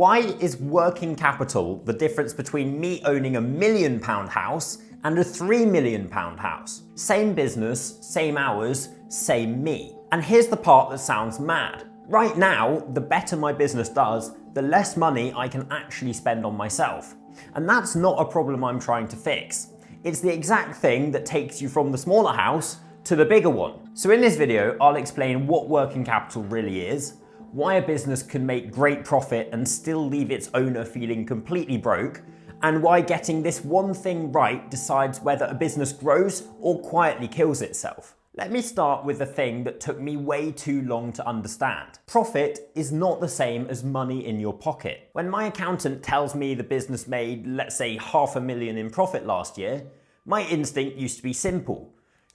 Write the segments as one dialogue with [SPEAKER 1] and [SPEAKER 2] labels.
[SPEAKER 1] Why is working capital the difference between me owning a £1 million house and a £3 million house? Same business, same hours, same me. And here's the part that sounds mad. Right now, the better my business does, the less money I can actually spend on myself. And that's not a problem I'm trying to fix. It's the exact thing that takes you from the smaller house to the bigger one. So in this video, I'll explain what working capital really is, why a business can make great profit and still leave its owner feeling completely broke, and why getting this one thing right decides whether a business grows or quietly kills itself. Let me start with the thing that took me way too long to understand. Profit is not the same as money in your pocket. When my accountant tells me the business made, let's say, £500,000 in profit last year, my instinct used to be simple.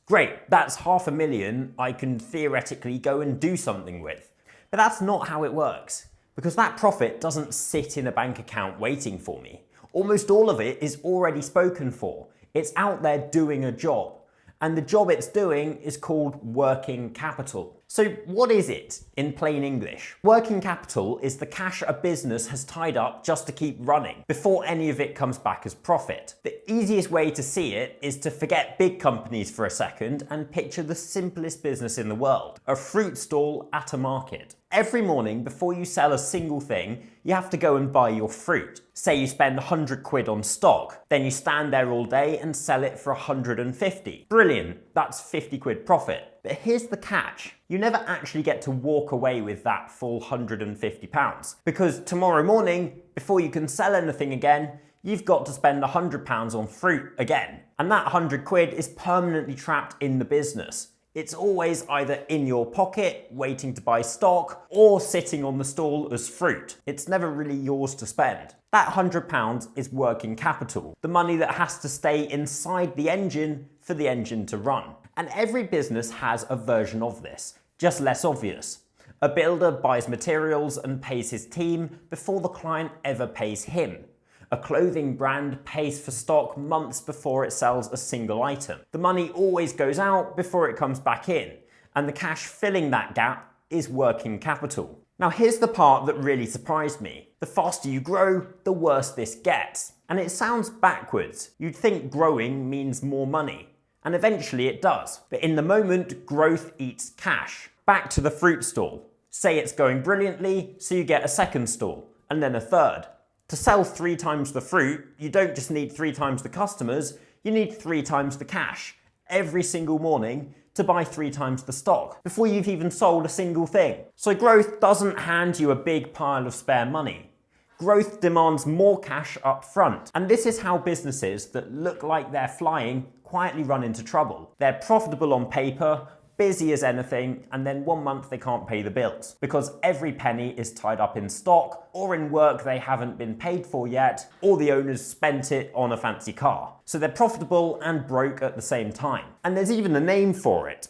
[SPEAKER 1] Great, that's £500,000 I can theoretically go and do something with. But that's not how it works, because that profit doesn't sit in a bank account waiting for me. Almost all of it is already spoken for. It's out there doing a job. And the job it's doing is called working capital. So what is it in plain English? Working capital is the cash a business has tied up just to keep running before any of it comes back as profit. The easiest way to see it is to forget big companies for a second and picture the simplest business in the world, a fruit stall at a market. Every morning before you sell a single thing, you have to go and buy your fruit. Say you spend £100 on stock, then you stand there all day and sell it for 150. Brilliant, that's £50 profit. But here's the catch. You never actually get to walk away with that full £150 because tomorrow morning, before you can sell anything again, you've got to spend £100 on fruit again. And that £100 is permanently trapped in the business. It's always either in your pocket, waiting to buy stock, or sitting on the stall as fruit. It's never really yours to spend. That £100 is working capital, the money that has to stay inside the engine for the engine to run. And every business has a version of this, just less obvious. A builder buys materials and pays his team before the client ever pays him. A clothing brand pays for stock months before it sells a single item. The money always goes out before it comes back in, and the cash filling that gap is working capital. Now here's the part that really surprised me. The faster you grow, the worse this gets. And it sounds backwards. You'd think growing means more money. And eventually it does. But in the moment, growth eats cash. Back to the fruit stall. Say it's going brilliantly, so you get a second stall, and then a third. To sell 3 times the fruit, you don't just need 3 times the customers, you need 3 times the cash every single morning to buy 3 times the stock before you've even sold a single thing. So growth doesn't hand you a big pile of spare money. Growth demands more cash up front. And this is how businesses that look like they're flying quietly run into trouble. They're profitable on paper, busy as anything, and then one month they can't pay the bills because every penny is tied up in stock or in work they haven't been paid for yet, or the owners spent it on a fancy car. So they're profitable and broke at the same time. And there's even a name for it: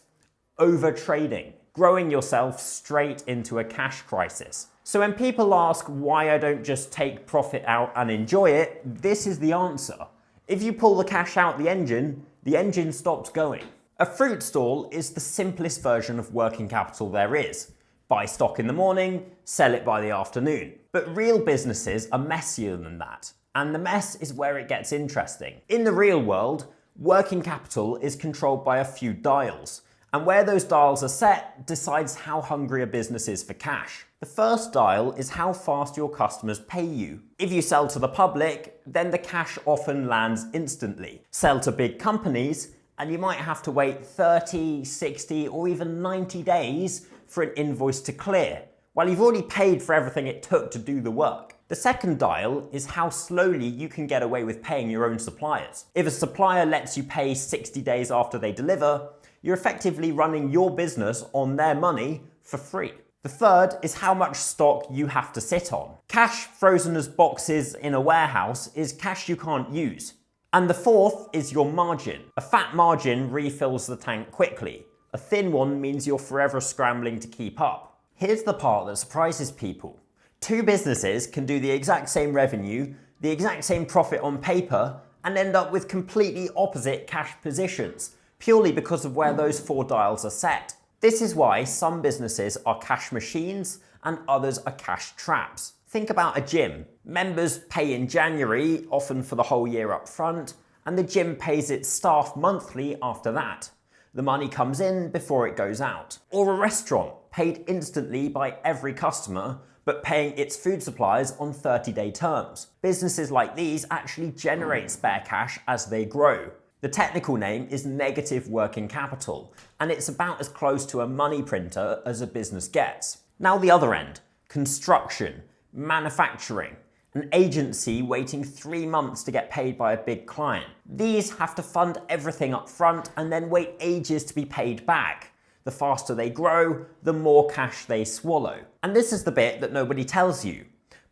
[SPEAKER 1] overtrading, growing yourself straight into a cash crisis. So when people ask why I don't just take profit out and enjoy it, this is the answer. If you pull the cash out the engine stops going. A fruit stall is the simplest version of working capital there is. Buy stock in the morning, sell it by the afternoon. But real businesses are messier than that. And the mess is where it gets interesting. In the real world, working capital is controlled by a few dials. And where those dials are set decides how hungry a business is for cash. The first dial is how fast your customers pay you. If you sell to the public, then the cash often lands instantly. Sell to big companies, and you might have to wait 30, 60, or even 90 days for an invoice to clear, while you've already paid for everything it took to do the work. The second dial is how slowly you can get away with paying your own suppliers. If a supplier lets you pay 60 days after they deliver, you're effectively running your business on their money for free. The third is how much stock you have to sit on. Cash frozen as boxes in a warehouse is cash you can't use. And the fourth is your margin. A fat margin refills the tank quickly. A thin one means you're forever scrambling to keep up. Here's the part that surprises people. 2 businesses can do the exact same revenue, the exact same profit on paper, and end up with completely opposite cash positions, purely because of where those 4 dials are set. This is why some businesses are cash machines and others are cash traps. Think about a gym. Members pay in January, often for the whole year up front, and the gym pays its staff monthly after that. The money comes in before it goes out. Or a restaurant, paid instantly by every customer, but paying its food suppliers on 30-day terms. Businesses like these actually generate spare cash as they grow. The technical name is negative working capital, and it's about as close to a money printer as a business gets. Now the other end, construction, manufacturing, an agency waiting 3 months to get paid by a big client. These have to fund everything up front and then wait ages to be paid back. The faster they grow, the more cash they swallow. And this is the bit that nobody tells you.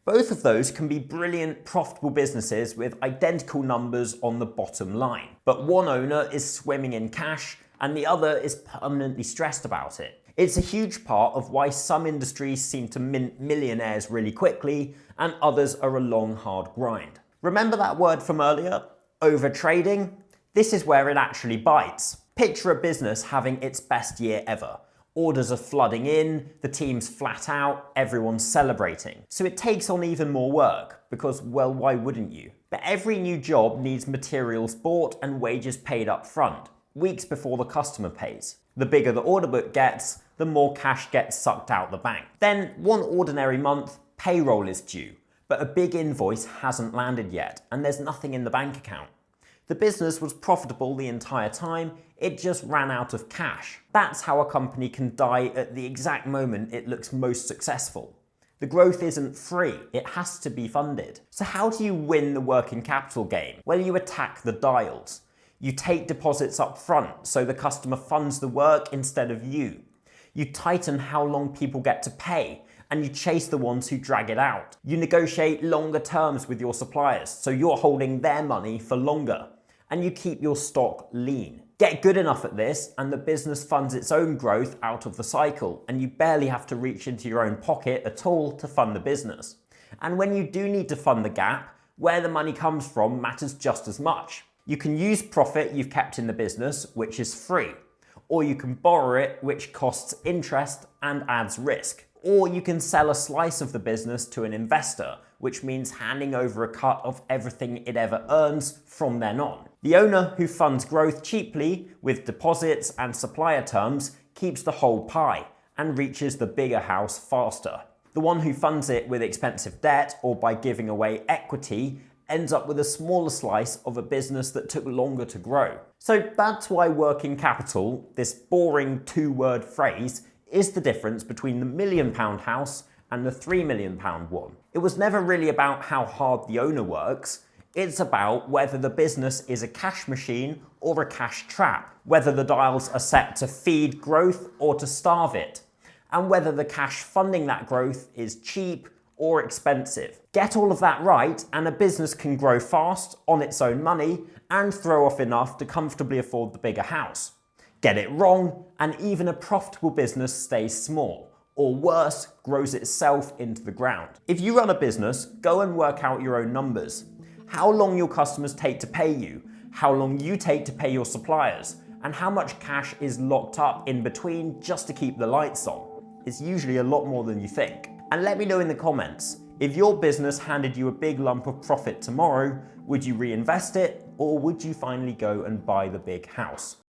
[SPEAKER 1] Both of those can be brilliant, profitable businesses with identical numbers on the bottom line. But one owner is swimming in cash and the other is permanently stressed about it. It's a huge part of why some industries seem to mint millionaires really quickly and others are a long, hard grind. Remember that word from earlier? Overtrading? This is where it actually bites. Picture a business having its best year ever. Orders are flooding in, the team's flat out, everyone's celebrating. So it takes on even more work, because, well, why wouldn't you? But every new job needs materials bought and wages paid up front, weeks before the customer pays. The bigger the order book gets, the more cash gets sucked out the bank. Then, one ordinary month, payroll is due, but a big invoice hasn't landed yet, and there's nothing in the bank account. The business was profitable the entire time, it just ran out of cash. That's how a company can die at the exact moment it looks most successful. The growth isn't free, it has to be funded. So how do you win the working capital game? Well, you attack the dials. You take deposits up front so the customer funds the work instead of you. You tighten how long people get to pay, and you chase the ones who drag it out. You negotiate longer terms with your suppliers, so you're holding their money for longer. And you keep your stock lean. Get good enough at this and the business funds its own growth out of the cycle, and you barely have to reach into your own pocket at all to fund the business. And when you do need to fund the gap, where the money comes from matters just as much. You can use profit you've kept in the business, which is free, or you can borrow it, which costs interest and adds risk. Or you can sell a slice of the business to an investor, which means handing over a cut of everything it ever earns from then on. The owner who funds growth cheaply with deposits and supplier terms keeps the whole pie and reaches the bigger house faster. The one who funds it with expensive debt or by giving away equity ends up with a smaller slice of a business that took longer to grow. So that's why working capital, this boring two-word phrase, is the difference between the £1 million house and the £3 million one. It was never really about how hard the owner works, it's about whether the business is a cash machine or a cash trap, whether the dials are set to feed growth or to starve it, and whether the cash funding that growth is cheap or expensive. Get all of that right and a business can grow fast on its own money and throw off enough to comfortably afford the bigger house. Get it wrong, and even a profitable business stays small, or worse, grows itself into the ground. If you run a business, go and work out your own numbers. How long your customers take to pay you, how long you take to pay your suppliers, and how much cash is locked up in between just to keep the lights on. It's usually a lot more than you think. And let me know in the comments, if your business handed you a big lump of profit tomorrow, would you reinvest it, or would you finally go and buy the big house?